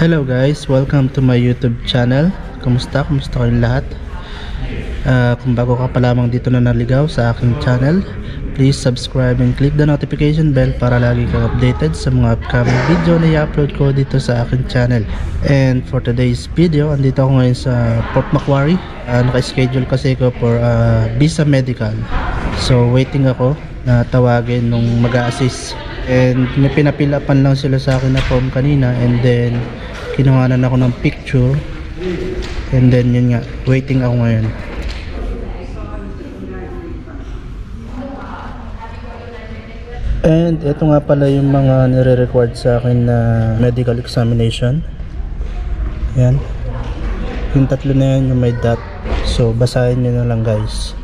Hello guys, welcome to my YouTube channel. Kumusta kayong lahat? Kung bago ka pa lamang dito na naligaw sa aking channel, please subscribe and click the notification bell para lagi kang updated sa mga upcoming video na i-upload ko dito sa aking channel. And for today's video, andito ako ngayon sa Port Macquarie. Naka-schedule kasi ko for visa medical. So waiting ako na tawagin nung mag-a-assist. And may pinapilapan lang sila sa akin na form kanina, and then kinuhanan ako ng picture, and then yun nga, waiting ako ngayon. And ito nga pala yung mga nire-record sa akin na medical examination. Yan, yung tatlo na yan yung may dot. So basahin nyo na lang guys.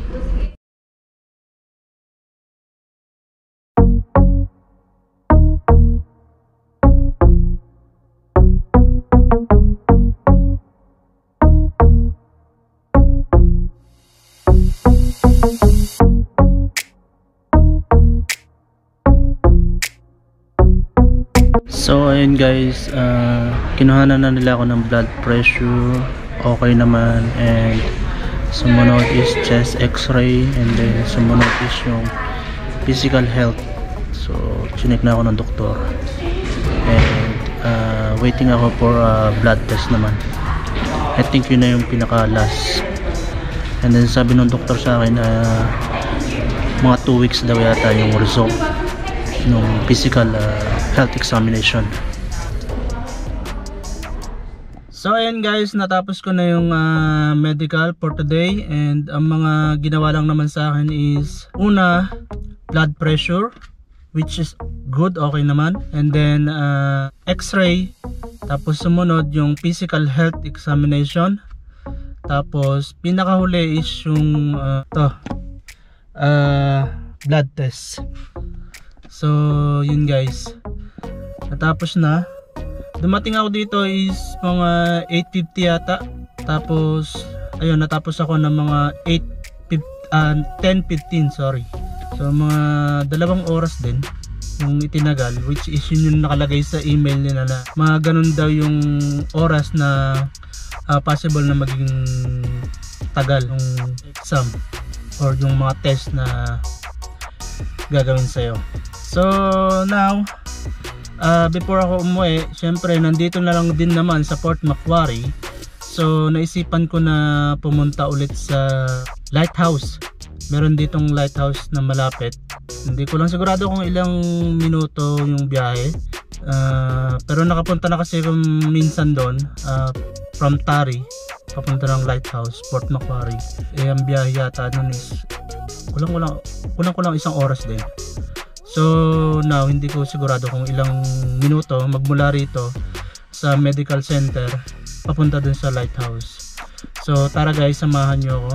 So ayun guys, kinuhanan na nila ako ng blood pressure, okay naman, and sumunod is chest x-ray, and then sumunod is yung physical health. So chinek na ako ng doktor, and waiting ako for blood test naman. I think yun na yung pinaka last. And then sabi ng doktor sa akin, mga 2 weeks daw yata yung result nung physical health examination. So ayan guys, natapos ko na yung medical for today, and ang mga ginawa lang naman sa akin is una, blood pressure, which is good, okay naman, and then x-ray, tapos sumunod yung physical health examination, tapos pinakahuli is yung blood test. So yun guys, natapos na. Dumating ako dito is mga 8:50 yata. Tapos ayun, natapos ako ng mga 10:15, sorry. So mga 2 oras din yung itinagal, which is yun yung nakalagay sa email nila na mga ganun daw yung oras na possible na maging tagal yung exam or yung mga test na gagawin sa'yo. So now, before ako umuwi, syempre nandito na lang din naman sa Port Macquarie. So naisipan ko na pumunta ulit sa lighthouse. Meron ditong lighthouse na malapit. Hindi ko lang sigurado kung ilang minuto yung biyahe, pero nakapunta na kasi kung minsan doon, from Tari papunta ng lighthouse Port Macquarie. Ang biyahe yata nun is kulang 1 oras din. So now, hindi ko sigurado kung ilang minuto magmula rito sa medical center papunta dun sa lighthouse. So tara guys, samahan nyo ako.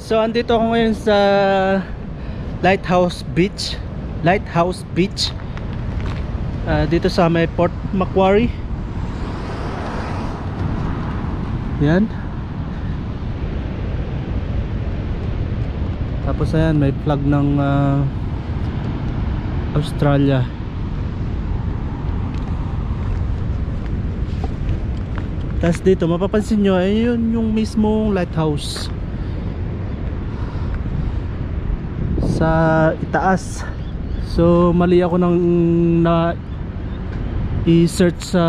So andito ako ngayon sa Lighthouse Beach. Dito sa may Port Macquarie. Yan. Tapos ayan, may flag ng Australia. Tapos dito mapapansin nyo, ayun yung mismong lighthouse sa itaas. So mali ako nang i-search sa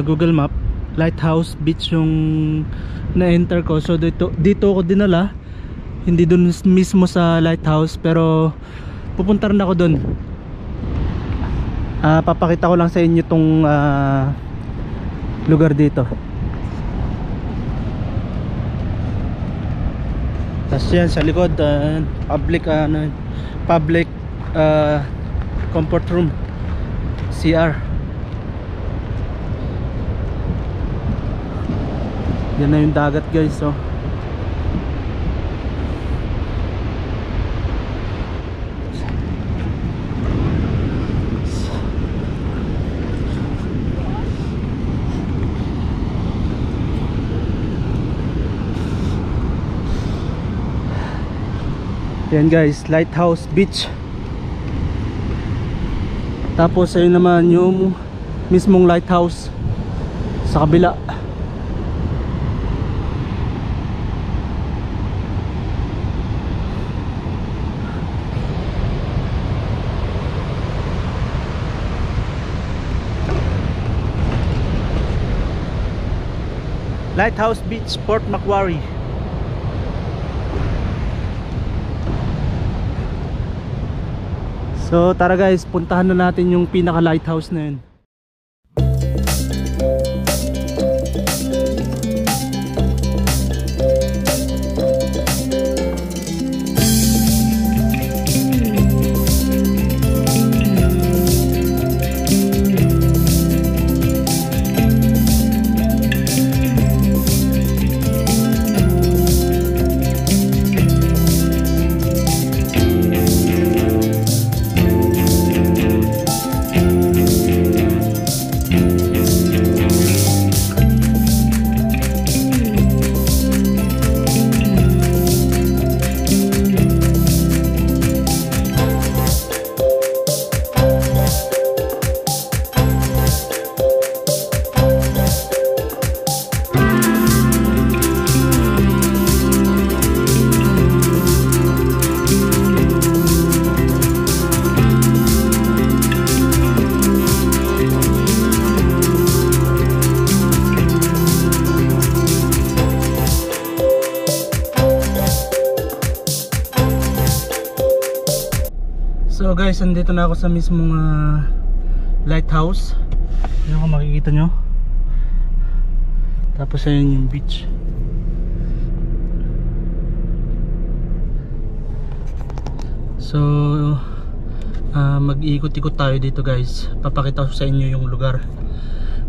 Google Map. Lighthouse Beach yung na-enter ko. So dito ako dinala, hindi dun mismo sa lighthouse, pero pupunta rin ako dun. Papakita ko lang sa inyo tong lugar dito. Tapos yan sa likod, public comfort room, CR. Yan na yung dagat guys. So yan guys, Lighthouse Beach. Tapos ayun naman yung mismong lighthouse sa kabila. Lighthouse Beach, Port Macquarie. So tara guys, puntahan na natin yung pinaka lighthouse na yun. So guys, andito na ako sa mismong lighthouse. Yan kung makikita nyo. Tapos ayun yung beach. So mag-iikot-ikot tayo dito guys. Papakita ko sa inyo yung lugar,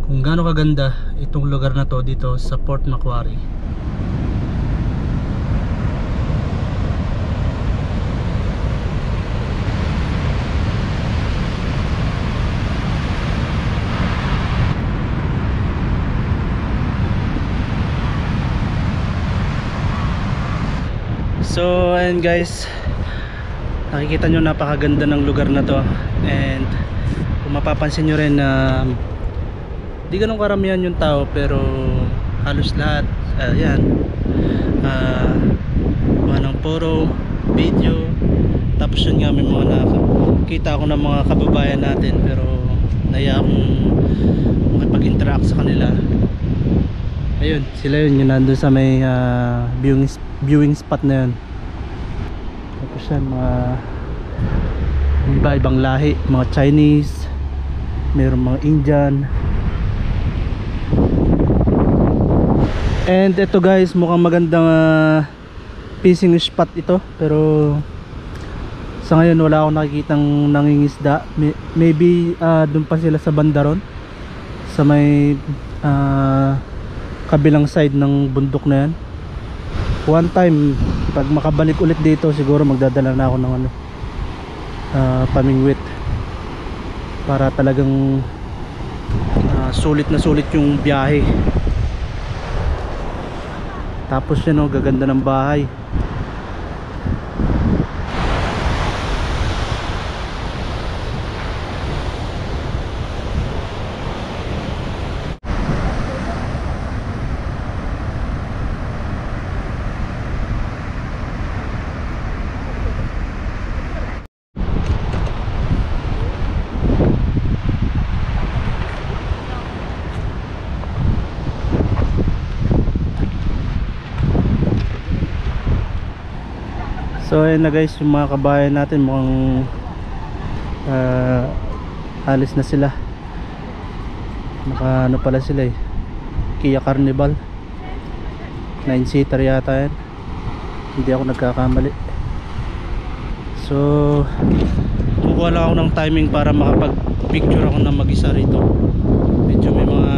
kung gaano kaganda itong lugar na to dito sa Port Macquarie. So ayun guys, nakikita nyo napakaganda ng lugar na to. And kung mapapansin nyo rin na di ganun karamihan yung tao, pero halos lahat ayan, mga ng photo, video. Tapos yun nga, may mga nakita ako ng mga kababayan natin, pero naya akong makipag-interact sa kanila. Ayun, sila yun, yung nandun sa may viewing spot na yun. Tapos yan, mga iba-ibang lahi, mga Chinese, mayroong mga Indian. And ito guys, mukhang magandang fishing spot ito, pero sa ngayon wala akong nakikitang nangingisda. Maybe dun pa sila sa bandaron, sa may kabilang side ng bundok na yan. One time, pag makabalik ulit dito, siguro magdadala na ako ng pamingwit, para talagang sulit na sulit yung biyahe. Tapos yun, gaganda ng bahay. So ayun na guys, yung mga kabayan natin mukhang alis na sila. Naka ano pala sila eh, Kia Carnival 9-seater yata yan, hindi ako nagkakamali. So kukuha lang ako ng timing para makapag picture ako ng mag-isa rito. Medyo may mga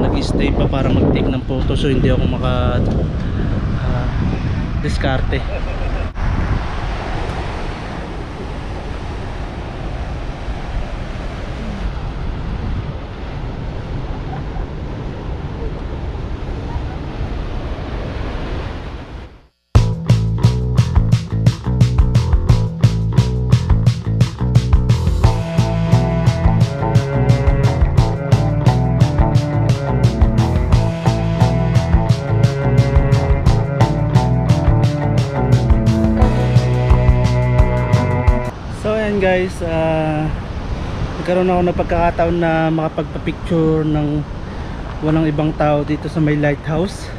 nag-stay pa para mag-take ng photo, so hindi ako maka diskarte. Guys, nagkaroon ako ng pagkakataon na makapagpa-picture ng walang ibang tao dito sa may lighthouse,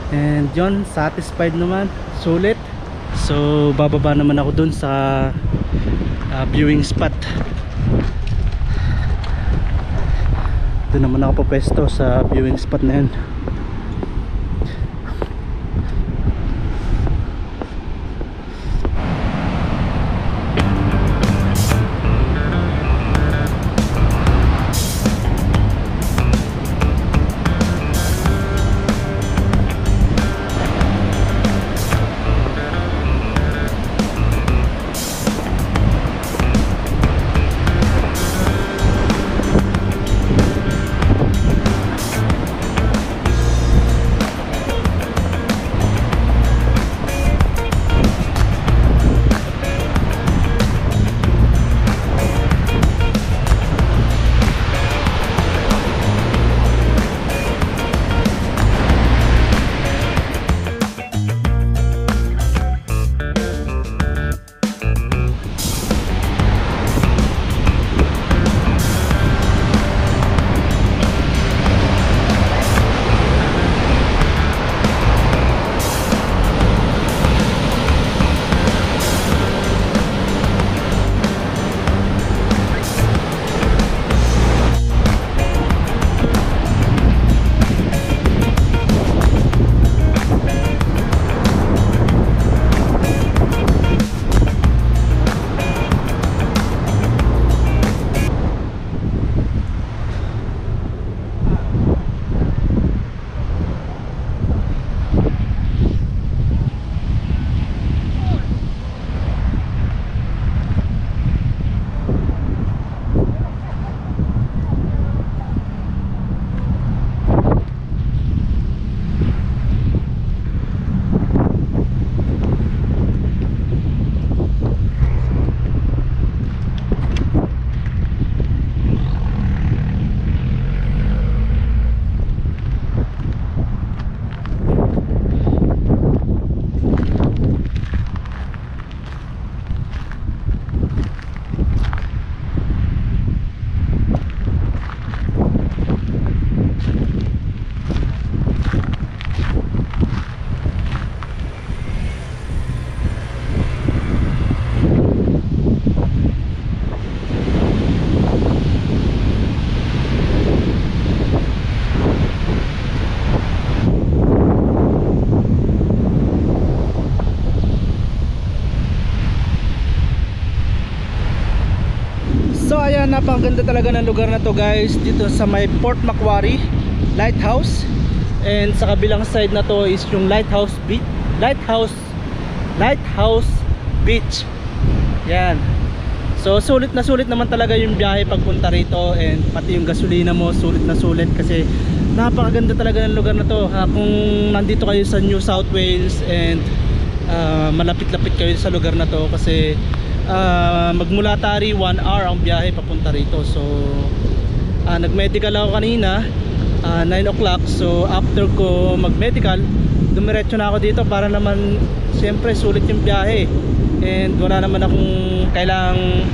and yun, satisfied naman, sulit. So bababa naman ako dun sa viewing spot. Doon naman ako papesto sa viewing spot na yun. Napakaganda talaga ng lugar na to guys, dito sa may Port Macquarie Lighthouse, and sa kabilang side na to is yung Lighthouse Beach. Yan. So sulit naman talaga yung biyahe pagpunta rito, and pati yung gasolina mo sulit na sulit kasi napakaganda talaga ng lugar na to. Kung nandito kayo sa New South Wales and malapit-lapit kayo sa lugar na to, kasi magmula Tari 1 hour ang biyahe papunta rito. So nag-medical ako kanina 9 o'clock, so after ko mag-medical dumiretso na ako dito para naman siyempre sulit yung biyahe, and wala naman akong kailangang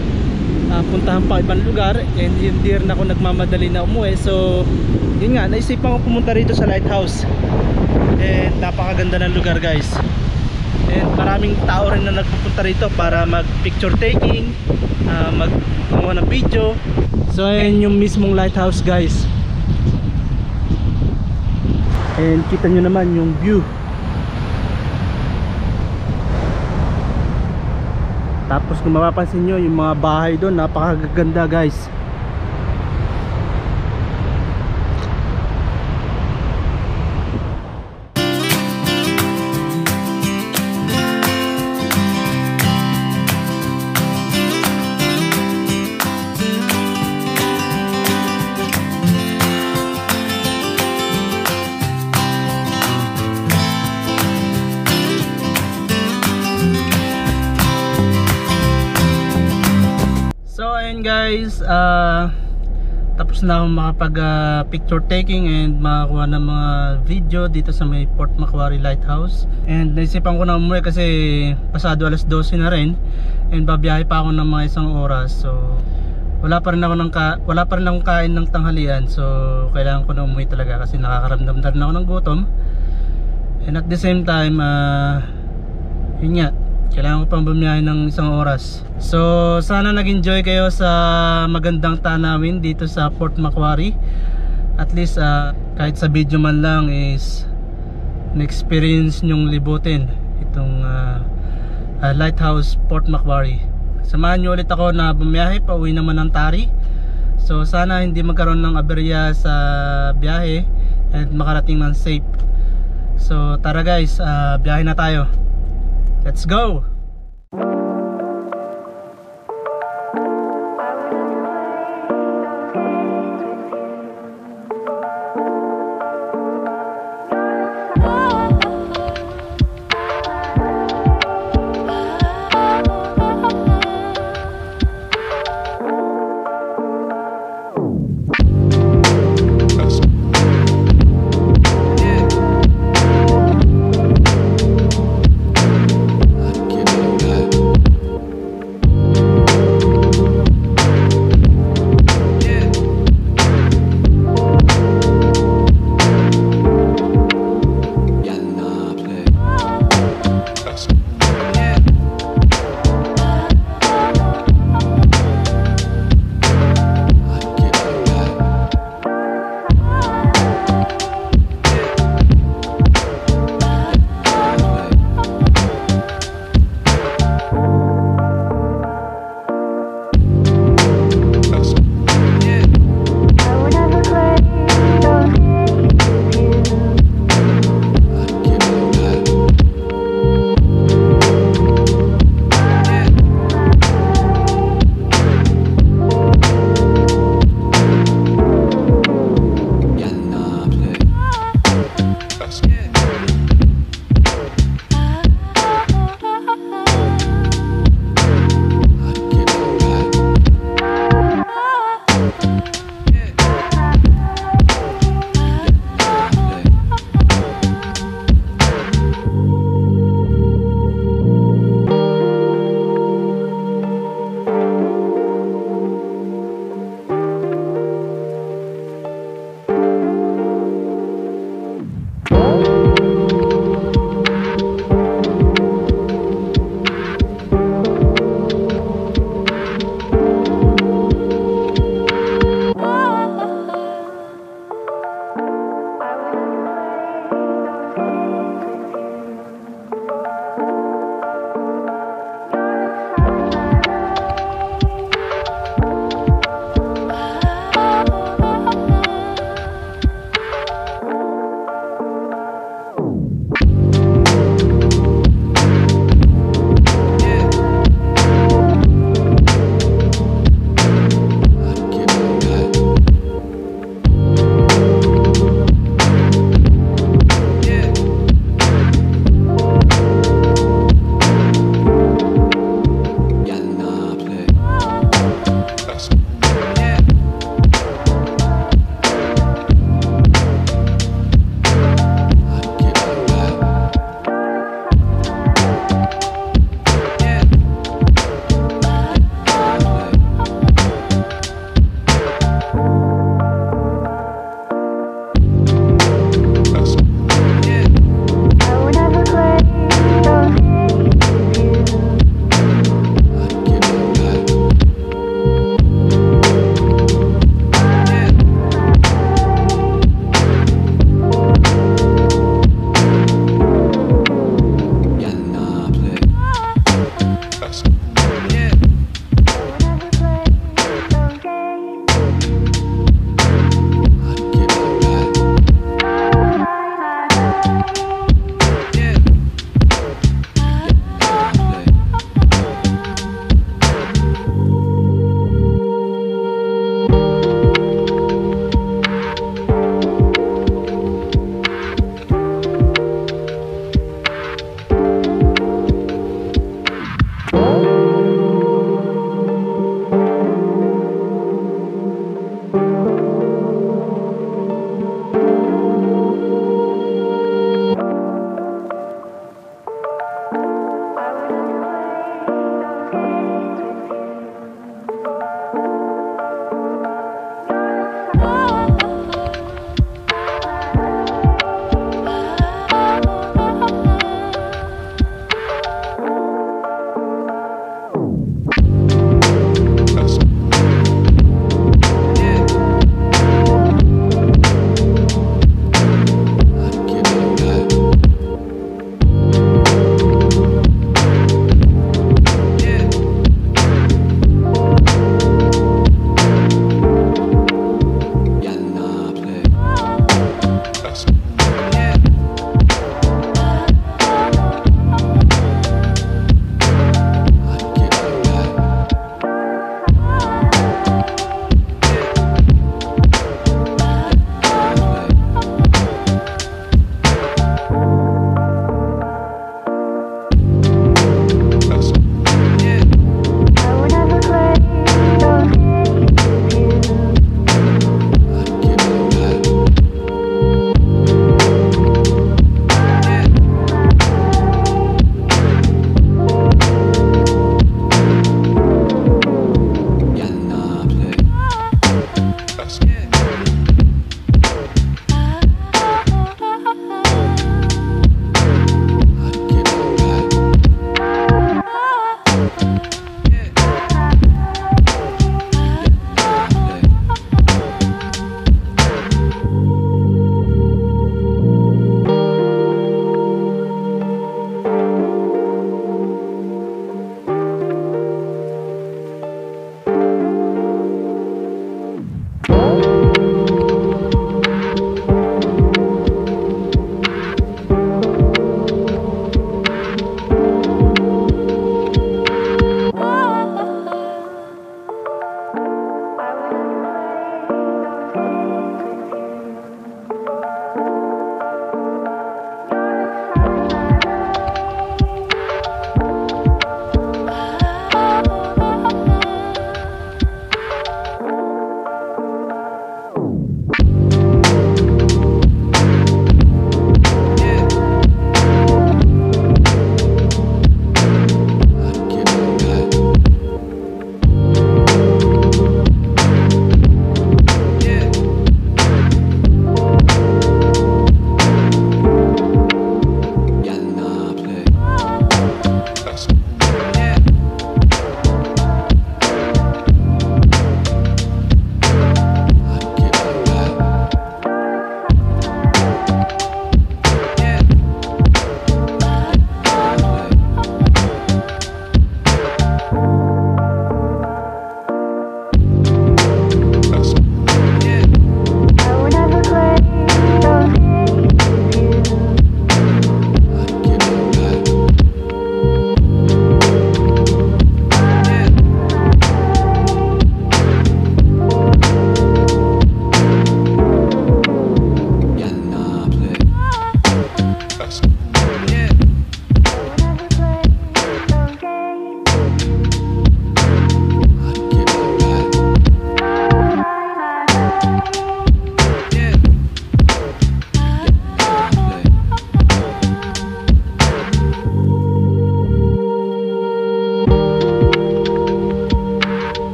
puntahan pa ibang lugar, and hindi rin ako nagmamadali na umuwi. So yun nga, naisipan ko pumunta rito sa Lighthouse, and napakaganda ng lugar guys. And maraming tao rin na nagpupunta rito para mag picture taking, magkuha ng video. So ayan yung mismong lighthouse guys. And kita nyo naman yung view. Tapos kung mapapansin nyo yung mga bahay doon, napakaganda guys. Guys, tapos na akong makapag picture taking and makakuha ng mga video dito sa may Port Macquarie Lighthouse. And naisipan ko na umuwi kasi pasado alas 12 na rin and babiyahe pa ako ng mga isang oras. So wala pa rin akong kain ng tanghalian, so kailangan ko na umuwi talaga kasi nakakaramdam na rin ako ng gutom. And at the same time yun nga, kailangan ko pang bumiyahe ng isang oras. So sana nag-enjoy kayo sa magandang tanawin dito sa Port Macquarie. At least kahit sa video man lang is na-experience nyong libutin itong Lighthouse Port Macquarie. Samahan nyo ulit ako na bumiyahe pa uwi naman ng Tari. So sana hindi magkaroon ng aberya sa biyahe and makarating ng safe. So tara guys, biyahe na tayo. Let's go!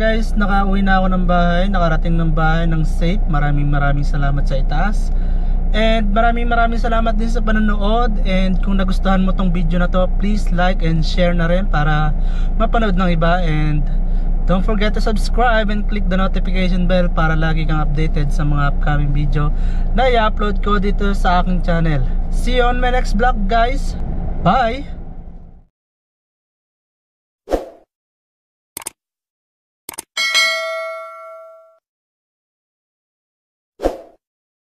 Guys, nakauwi na ako ng bahay, nakarating ng bahay ng safe. Maraming salamat sa itaas. And maraming salamat din sa panonood. And kung nagustuhan mo tong video na to, please like and share na rin para mapanood ng iba. And don't forget to subscribe and click the notification bell para lagi kang updated sa mga upcoming video na i-upload ko dito sa aking channel. See you on my next vlog, guys. Bye!